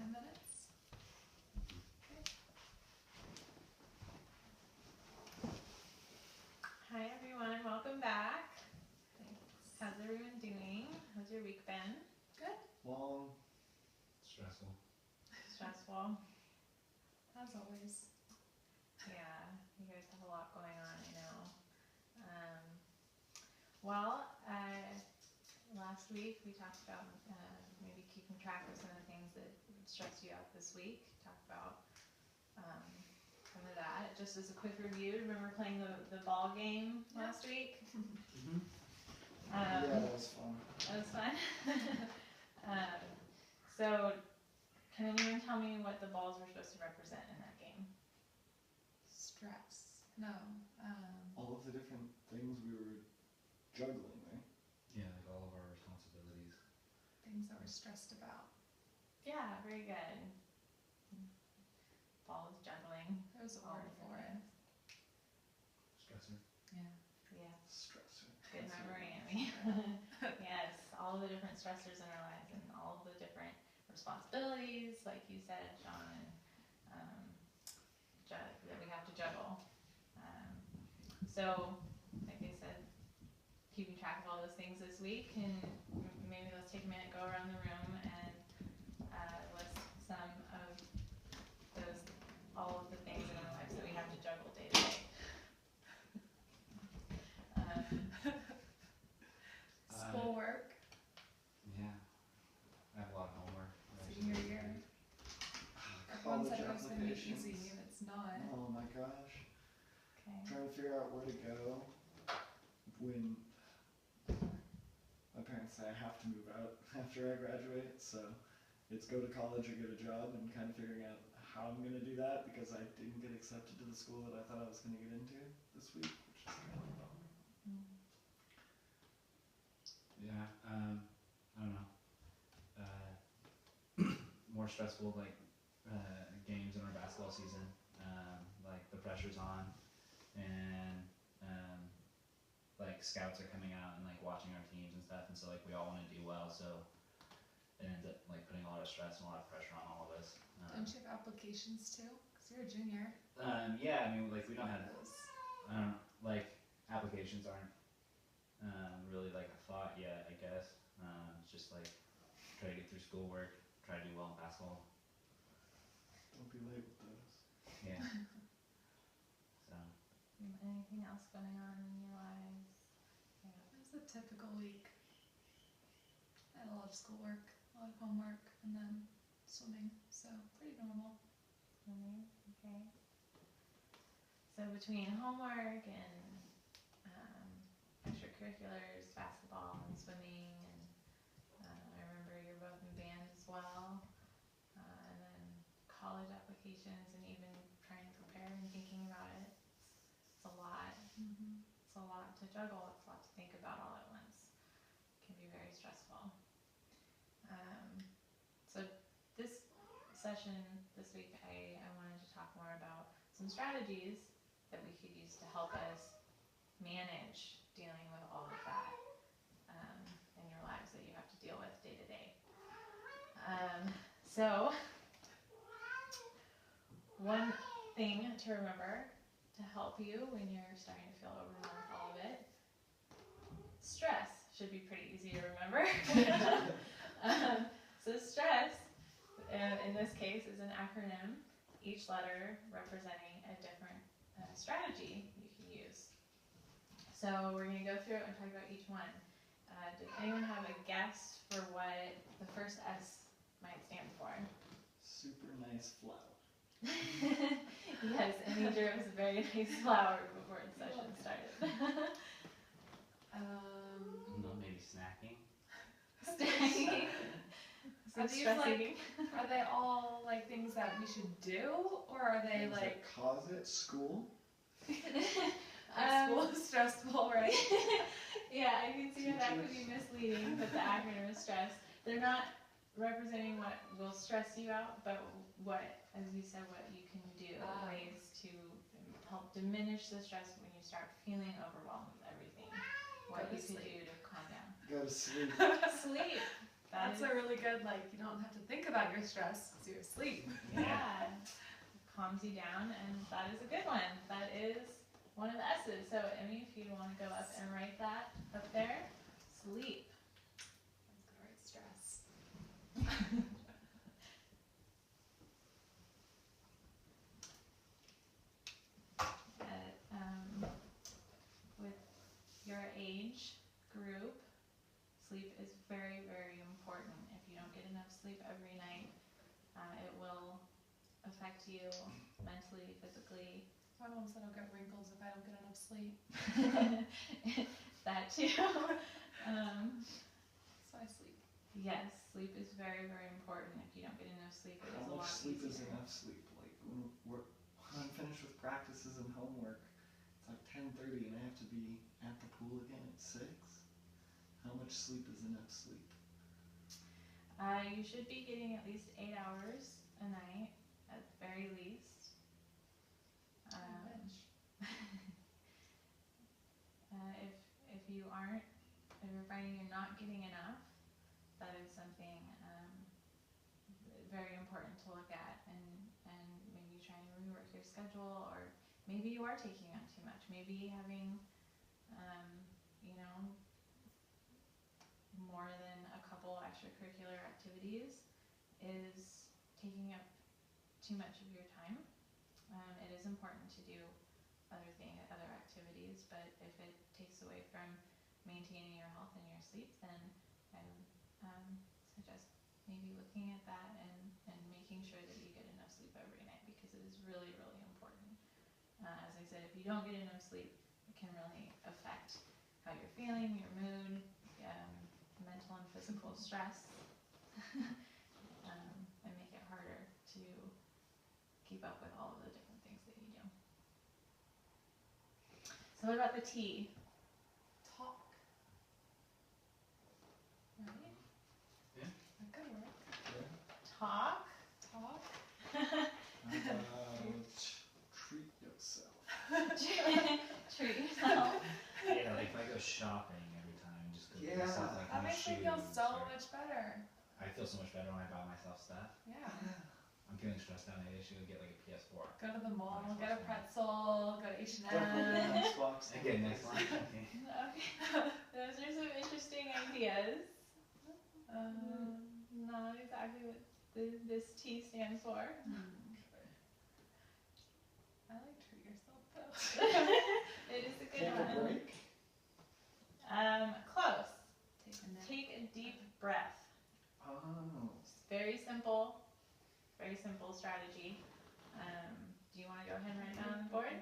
10 minutes. Okay. Hi everyone, welcome back. Thanks. How's everyone doing? How's your week been? Good. Long. Stressful. Stressful? As always. Yeah, you guys have a lot going on, I know. Well, last week we talked about maybe keeping track of some of the things that stressed you out this week. Talked about some of that. Just as a quick review, remember playing the ball game last week? Yeah, that was fun. That was fun. So, can anyone tell me what the balls were supposed to represent in that game? Stress. No. All of the different things we were juggling, right? Yeah, like all of our responsibilities. Things that we're stressed about. Yeah, very good. Balls juggling. There was a all word different for it. things. Stressor. Yeah. Yeah, Stressor. good That's memory, it. Amy. Yes, all the different stressors in our lives and all the different responsibilities, like you said, John, that we have to juggle. So, like I said, keeping track of all those things this week, and maybe let's take a minute, go around the room, and list some of all of the things in our lives that we have to juggle day to day. Schoolwork. Yeah. I have a lot of homework. Senior year. Everyone said it was going to be easy, applications. and it's not. Oh my gosh. Okay. Trying to figure out where to go when my parents say I have to move out after I graduate, so it's go to college or get a job, and kind of figuring out how I'm going to do that because I didn't get accepted to the school that I thought I was going to get into this week, which is kind of a bummer. Yeah. I don't know. More stressful, like games in our basketball season. Like the pressure's on, and like scouts are coming out and like watching our teams and stuff, and so like we all want to do well, so it ends up like putting a lot of stress and a lot of pressure on all of us. Don't you have applications too? Because you're a junior. Yeah, I mean, like we don't have Those. like applications aren't really like a thought yet, I guess. It's just like try to get through schoolwork, try to do well in basketball. Don't be late with those. Yeah. So Anything else going on in your lives? It was a typical week. I had a lot of schoolwork, a lot of homework, and then swimming. So pretty normal. Okay. So between homework and extracurriculars, basketball and swimming, and I remember you're both in band as well, and then college applications, and even trying to prepare and thinking about it. It's a lot. Mm-hmm. It's a lot to juggle. It's a lot to think about all at once. It can be very stressful. So this session this week, I wanted to talk more about some strategies that we could use to help us manage dealing with all of that in your lives that you have to deal with day to day. So one thing to remember to help you when you're starting to feel overwhelmed with all of it, stress should be pretty easy to remember. So stress, in this case, is an acronym, each letter representing a different strategy you can use. So we're going to go through it and talk about each one. Does anyone have a guess for what the first S might stand for? Super nice flower. Yes, Amy drew us a very nice flower before the session started. no, maybe snacking. Stacking. Are Some these stress like- eating. Are they all like things that we should do, or are they Things like that cause it, school. school is stressful, right? Yeah, I can see how that could be misleading, but the acronym is stress. They're not representing what will stress you out, but what, as you said, what you can do, ways to help diminish the stress when you start feeling overwhelmed with everything. What Go to you can sleep. do to calm down. Go to sleep. Sleep. That's a really good, like, you don't have to think about your stress because you're asleep. Yeah. Calms you down, and that is a good one. That is one of the S's. So, Emmy, if you want to go up and write that up there, sleep. That's gonna write stress. With your age group, sleep is very, very important. If you don't get enough sleep every night, it will affect you mentally, physically. My mom said I'll get wrinkles if I don't get enough sleep. That too. So I sleep. Yes, sleep is very, very important. If you don't get enough sleep, it is How a lot much sleep is easier. enough sleep? Like when I'm finished with practices and homework, it's like 10:30 and I have to be at the pool again at 6. How much sleep is enough sleep? You should be getting at least 8 hours a night, at the very least. If you aren't, if you're finding you're not getting enough, that is something very important to look at, and maybe try and rework your schedule, or maybe you are taking on too much. Maybe having, more than a couple extracurricular activities is taking up too much of your time. It is important to do other activities, but if it takes away from maintaining your health and your sleep, then I would suggest maybe looking at that and making sure that you get enough sleep every night, because it is really, really important. As I said, if you don't get enough sleep, it can really affect how you're feeling, your mood, mental and physical stress, and make it harder to keep up with all of the different things that you do. So what about the T? Talk. Right? Yeah. That could work. Talk. Talk. Treat yourself. Treat yourself. Yeah, like if I go shopping every time, just go get myself like That new makes me shoes. feel so or- much better. I feel so much better when I buy myself stuff. Yeah. I'm feeling stressed out. Maybe I should go get like a PS4. Go to the mall, Nice get a one. pretzel, go to H&M. Definitely Xbox. Okay, next one. Okay. Okay. Those are some interesting ideas. Not exactly what this T stands for. I like treat yourself though. It is a good Take a one. break. Close. Take a nap. Take a deep breath. Oh. Very simple strategy. Do you want to go ahead and write that on the board?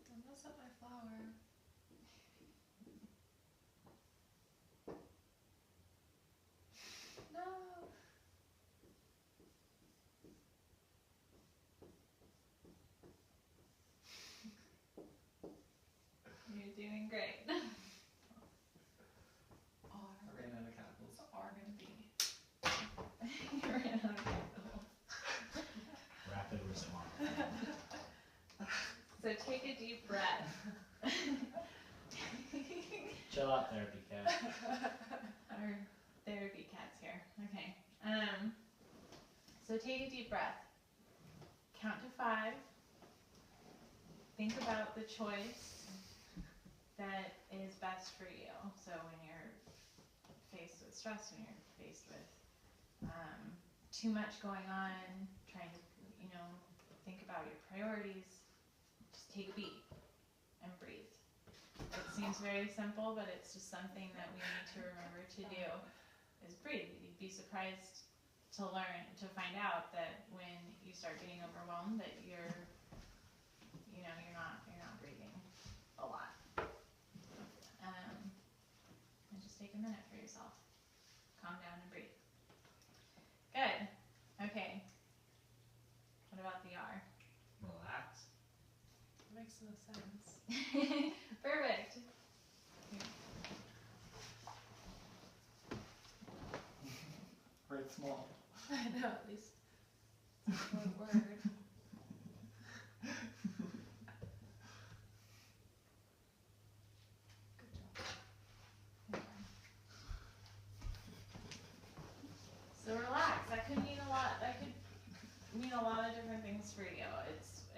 Don't mess up my flower. No. You're doing great. I ran out of capitals. What's R gonna be? You ran out of capitals. Rapid response. So take a deep breath. Chill out, therapy cat. Our therapy cat's here. Okay. So take a deep breath. Count to 5. Think about the choice that is best for you. So when you're faced with stress, when you're faced with too much going on, trying to, think about your priorities, just take a beat and breathe. It seems very simple, but it's just something that we need to remember to do, is breathe. You'd be surprised to find out that when you start getting overwhelmed, that you're not breathing a lot. And just take a minute for yourself. Calm down and breathe. Good. Okay. What about the R? Relax. That makes no sense. Perfect. Write small. I know, at least What word? Good job. So relax. That could mean a lot. That could mean a lot of different things for you.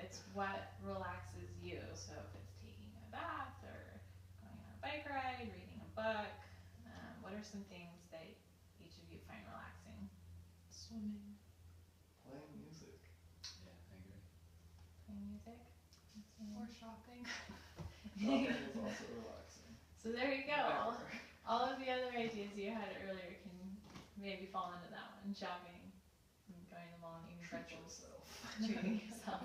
It's what relaxes you. So if it's taking a bath or going on a bike ride, reading a book, what are some things that each of you find relaxing? Swimming. Playing music. Yeah, I agree. Playing music. Or shopping. Shopping is also relaxing. So there you go. Whatever. All of the other ideas you had earlier can maybe fall into that one. Shopping, and going to the mall, and eating Treat pretzels, yourself. treating yourself.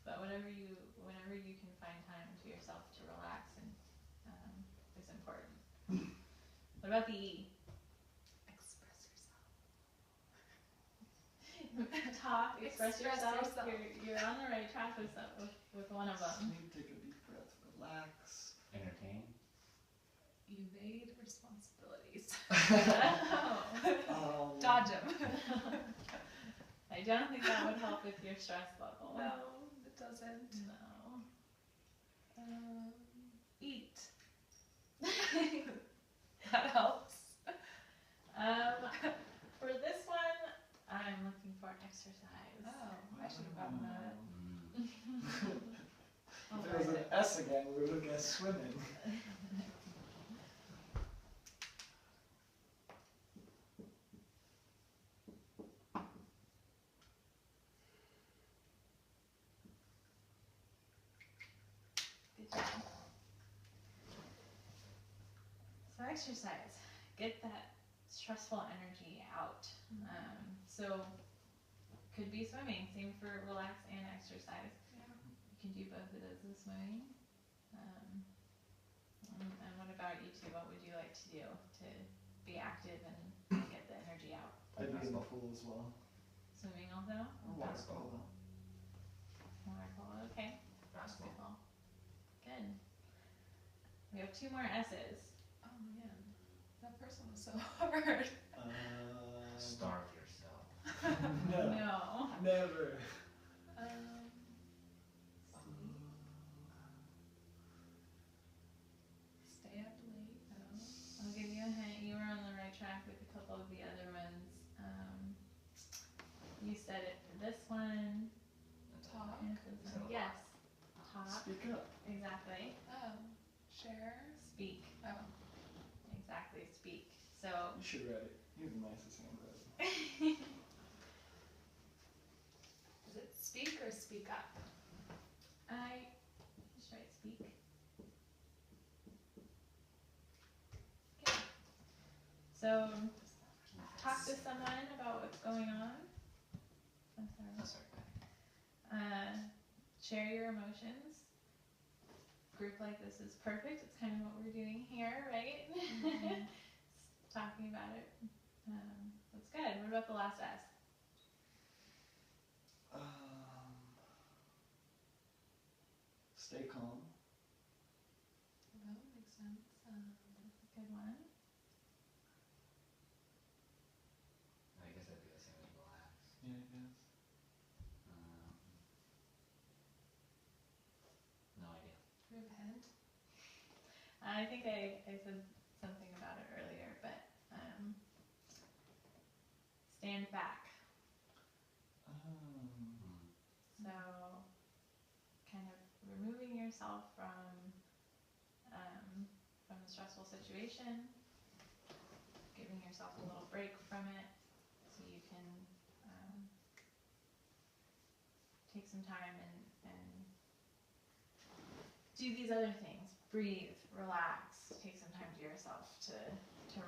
But whenever you can find time to yourself to relax and is important. What about the E? Express yourself. Talk, express Express yourself. yourself. You're on the right track with one of them. Maybe take a deep breath, relax. Entertain. Evade responsibilities. Oh. Dodge them. I don't think that would help with your stress level. No, it doesn't. No. Eat. That helps. For this one, I'm looking for exercise. Oh, I should have gotten that. If there was an S again, we would have guessed swimming. Good job. So exercise, get that stressful energy out. So could be swimming. Same for relax and exercise. Yeah. You can do both of those with swimming. And what about you two? What would you like to do to be active and get the energy out? I'd be in the pool as well. Swimming also? Or water polo. Water polo, okay. Basketball. Good. We have 2 more S's. Oh man, that first one was so hard. Starve yourself. No. No. Never. Stay up late. I don't know. I'll give you a hint. You were on the right track with a couple of the other ones. You said it for this one. Talk. And for this one. Yes. Talk. Speak up. Exactly. Share. Speak. Oh. Exactly. Speak. So. You should write it. You have the nicest handwriting. Is it speak or speak up? I just write speak. Okay. So talk to someone about what's going on. I'm sorry. That's okay. Share your emotions. Group like this is perfect. It's kind of what we're doing here, right? Mm-hmm. Talking about it. That's good. What about the last S? Stay calm. That would make sense. That's a good one. I guess that'd be the same as relax. Yeah, I guess. No idea. Repent. I think I said something about it earlier, but stand back. So, kind of removing yourself from the stressful situation, giving yourself a little break from it, so you can take some time and do these other things. Breathe, relax, take some time to yourself to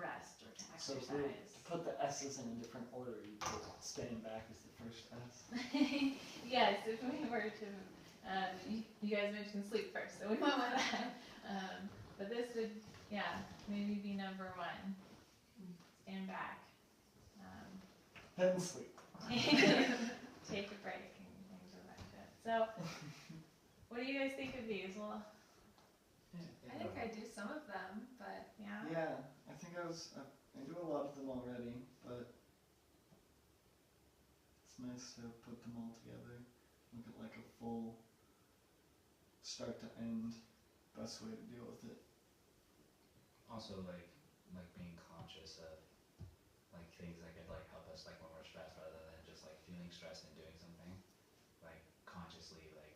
rest or to So exercise. if we to put the S's in a different order, you put stand back as the first S. Yes, if we were to, you guys mentioned sleep first, so we went with that. But this would, maybe be number 1. Stand back. Then sleep. Take a break and go back to it. So, what do you guys think of these? Well, I think I do some of them, but yeah. Yeah, I think I do a lot of them already, but It's nice to put them all together, look at like a full start to end, best way to deal with it. Also, like being conscious of like things that could like help us like when we're stressed, rather than just like feeling stressed and doing something. Like consciously like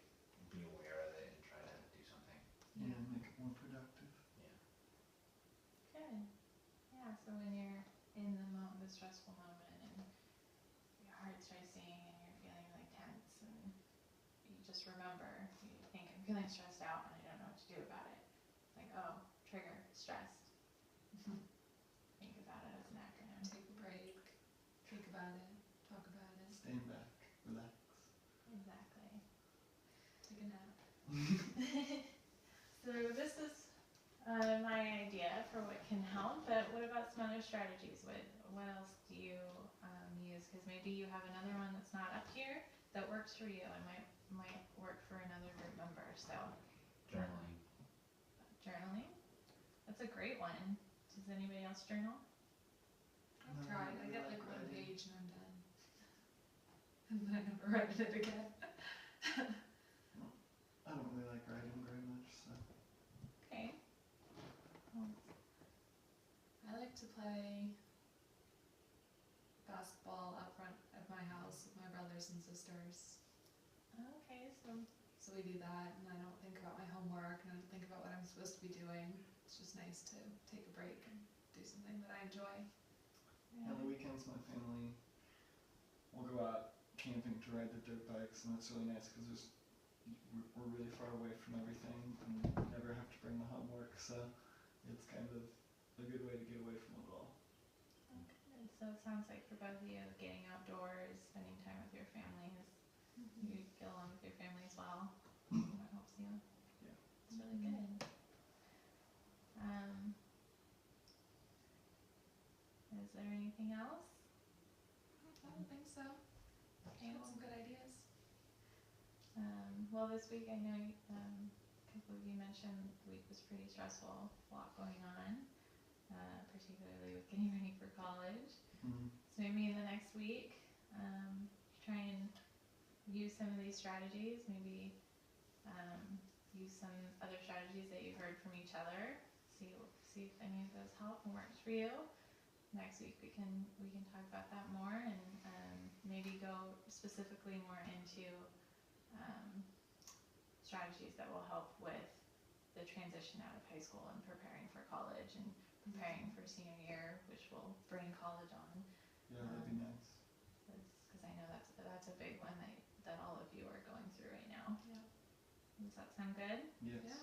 be aware of it and try to do something. Yeah, make it more productive. Yeah. Good. Yeah, so when you're in the stressful moment and your heart's racing and you're feeling like tense and you just remember, you think I'm feeling stressed out and I don't know what to do about it. It's like, oh, trigger, stressed. Think about it as an acronym. Take a break, think about it, talk about it, Stand back, relax. Exactly. take a nap. So this is my idea for what can help, but what about some other strategies? What else do you use? Because maybe you have another one that's not up here that works for you and might work for another group member. So Journaling. journaling, that's a great one. Does anybody else journal? I've No, tried. I I get like like one writing. page and I'm done. And then I never read it again. I don't really like writing very much, so. Okay. Well, I like to play basketball out front of my house with my brothers and sisters. okay, so So we do that, and I don't think about my homework, and I don't think about what I'm supposed to be doing. It's just nice to take a break and do something that I enjoy. yeah. On the weekends, my family will go out camping to ride the dirt bikes, and that's really nice because we're really far away from everything and never have to bring the homework, so it's kind of a good way to get away from it all. Okay. So it sounds like for both of you, getting outdoors, spending time with your families, you get along with your family as well. That helps you. Yeah. It's really good. Is there anything else? I don't think so. Okay, Got well, some good ideas. well, this week I know a couple of you mentioned the week was pretty stressful, a lot going on, particularly with getting ready for college. Mm-hmm. So maybe in the next week, try and use some of these strategies, maybe use some other strategies that you've heard from each other, see if any of those help and works for you. Next week we can talk about that more and maybe go specifically more into strategies that will help with the transition out of high school and preparing for college and preparing for senior year, which will bring college on. Yeah, that'd be nice. Because I know that's a big one that all of you are going through right now. Yeah. Does that sound good? Yes. Yeah.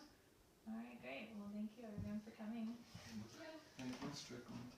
All right, great. Well, thank you everyone for coming. Thank you. Thank you, Strickland.